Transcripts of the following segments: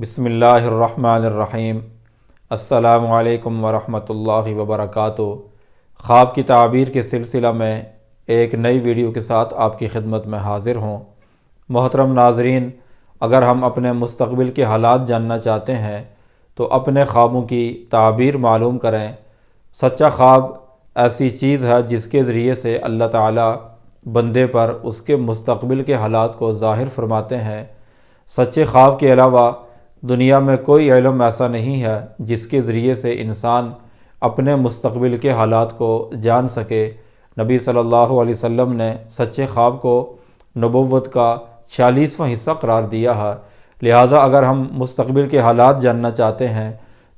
بسم اللہ الرحمن الرحیم۔ السلام علیکم ورحمۃ اللہ وبرکاتہ۔ خواب کی تعبیر کے سلسلہ میں ایک نئی ویڈیو کے ساتھ آپ کی خدمت میں حاضر ہوں۔ محترم ناظرین، اگر ہم اپنے مستقبل کے حالات جاننا چاہتے ہیں تو اپنے خوابوں کی تعبیر معلوم کریں۔ سچا خواب ایسی چیز ہے جس کے ذریعے سے اللہ تعالیٰ بندے پر اس کے مستقبل کے حالات کو ظاہر فرماتے ہیں۔ سچے خواب کے علاوہ دنیا میں کوئی علم ایسا نہیں ہے جس کے ذریعے سے انسان اپنے مستقبل کے حالات کو جان سکے۔ نبی صلی اللہ علیہ وسلم نے سچے خواب کو نبوت کا 40واں حصہ قرار دیا ہے۔ لہٰذا اگر ہم مستقبل کے حالات جاننا چاہتے ہیں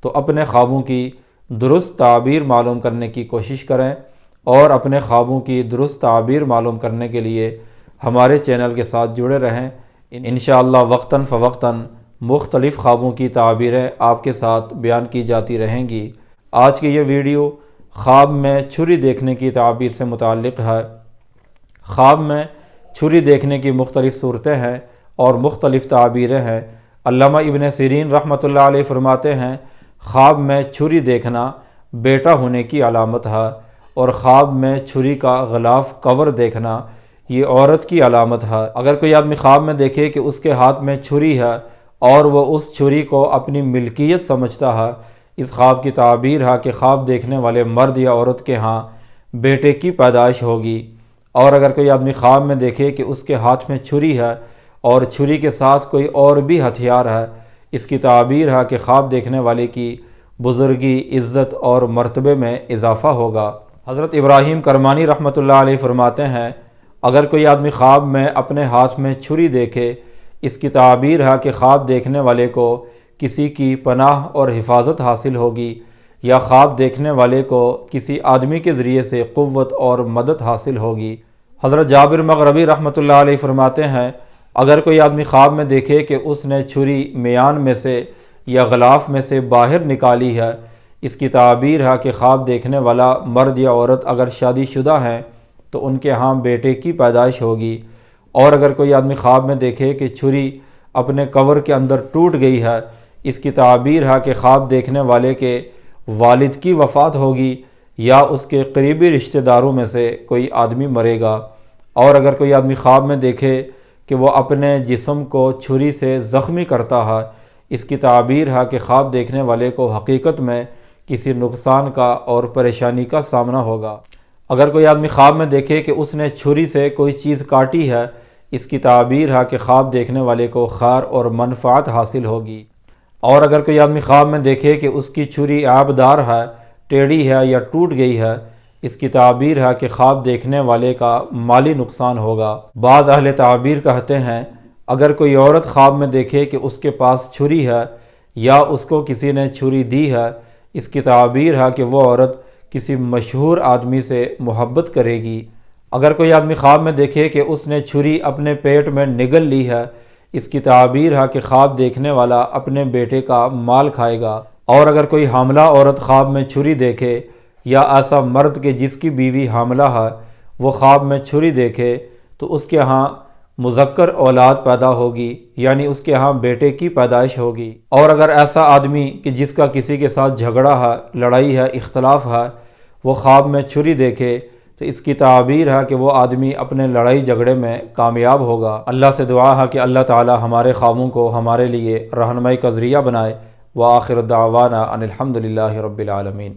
تو اپنے خوابوں کی درست تعبیر معلوم کرنے کی کوشش کریں، اور اپنے خوابوں کی درست تعبیر معلوم کرنے کے لیے ہمارے چینل کے ساتھ جڑے رہیں۔ انشاءاللہ وقتاً فوقتاً مختلف خوابوں کی تعبیریں آپ کے ساتھ بیان کی جاتی رہیں گی۔ آج کی یہ ویڈیو خواب میں چھری دیکھنے کی تعبیر سے متعلق ہے۔ خواب میں چھری دیکھنے کی مختلف صورتیں ہیں اور مختلف تعبیریں ہیں۔ علامہ ابن سیرین رحمۃ اللہ علیہ فرماتے ہیں، خواب میں چھری دیکھنا بیٹا ہونے کی علامت ہے، اور خواب میں چھری کا غلاف کور دیکھنا یہ عورت کی علامت ہے۔ اگر کوئی آدمی خواب میں دیکھے کہ اس کے ہاتھ میں چھری ہے اور وہ اس چھری کو اپنی ملکیت سمجھتا ہے، اس خواب کی تعبیر ہے کہ خواب دیکھنے والے مرد یا عورت کے ہاں بیٹے کی پیدائش ہوگی۔ اور اگر کوئی آدمی خواب میں دیکھے کہ اس کے ہاتھ میں چھری ہے اور چھری کے ساتھ کوئی اور بھی ہتھیار ہے، اس کی تعبیر ہے کہ خواب دیکھنے والے کی بزرگی، عزت اور مرتبے میں اضافہ ہوگا۔ حضرت ابراہیم کرمانی رحمۃ اللہ علیہ فرماتے ہیں، اگر کوئی آدمی خواب میں اپنے ہاتھ میں چھری دیکھے، اس کی تعبیر ہے کہ خواب دیکھنے والے کو کسی کی پناہ اور حفاظت حاصل ہوگی، یا خواب دیکھنے والے کو کسی آدمی کے ذریعے سے قوت اور مدد حاصل ہوگی۔ حضرت جابر مغربی رحمۃ اللہ علیہ فرماتے ہیں، اگر کوئی آدمی خواب میں دیکھے کہ اس نے چھری میان میں سے یا غلاف میں سے باہر نکالی ہے، اس کی تعبیر ہے کہ خواب دیکھنے والا مرد یا عورت اگر شادی شدہ ہیں تو ان کے ہاں بیٹے کی پیدائش ہوگی۔ اور اگر کوئی آدمی خواب میں دیکھے کہ چھری اپنے کور کے اندر ٹوٹ گئی ہے، اس کی تعبیر ہے کہ خواب دیکھنے والے کے والد کی وفات ہوگی، یا اس کے قریبی رشتہ داروں میں سے کوئی آدمی مرے گا۔ اور اگر کوئی آدمی خواب میں دیکھے کہ وہ اپنے جسم کو چھری سے زخمی کرتا ہے، اس کی تعبیر ہے کہ خواب دیکھنے والے کو حقیقت میں کسی نقصان کا اور پریشانی کا سامنا ہوگا۔ اگر کوئی آدمی خواب میں دیکھے کہ اس نے چھری سے کوئی چیز کاٹی ہے، اس کی تعبیر ہے کہ خواب دیکھنے والے کو خیر اور منفعت حاصل ہوگی۔ اور اگر کوئی آدمی خواب میں دیکھے کہ اس کی چھری عیبدار ہے، ٹیڑھی ہے یا ٹوٹ گئی ہے، اس کی تعبیر ہے کہ خواب دیکھنے والے کا مالی نقصان ہوگا۔ بعض اہل تعبیر کہتے ہیں، اگر کوئی عورت خواب میں دیکھے کہ اس کے پاس چھری ہے یا اس کو کسی نے چھری دی ہے، اس کی تعبیر ہے کہ وہ عورت کسی مشہور آدمی سے محبت کرے گی۔ اگر کوئی آدمی خواب میں دیکھے کہ اس نے چھری اپنے پیٹ میں نگل لی ہے، اس کی تعبیر ہے کہ خواب دیکھنے والا اپنے بیٹے کا مال کھائے گا۔ اور اگر کوئی حاملہ عورت خواب میں چھری دیکھے، یا ایسا مرد کہ جس کی بیوی حاملہ ہے وہ خواب میں چھری دیکھے، تو اس کے ہاں مذکر اولاد پیدا ہوگی، یعنی اس کے ہاں بیٹے کی پیدائش ہوگی۔ اور اگر ایسا آدمی کہ جس کا کسی کے ساتھ جھگڑا ہے، لڑائی ہے، اختلاف ہے، وہ خواب میں چھری دیکھے، تو اس کی تعبیر ہے کہ وہ آدمی اپنے لڑائی جھگڑے میں کامیاب ہوگا۔ اللہ سے دعا ہے کہ اللہ تعالی ہمارے خوابوں کو ہمارے لیے رہنمائی کا ذریعہ بنائے۔ وآخر دعوانا ان الحمد للہ رب العالمین۔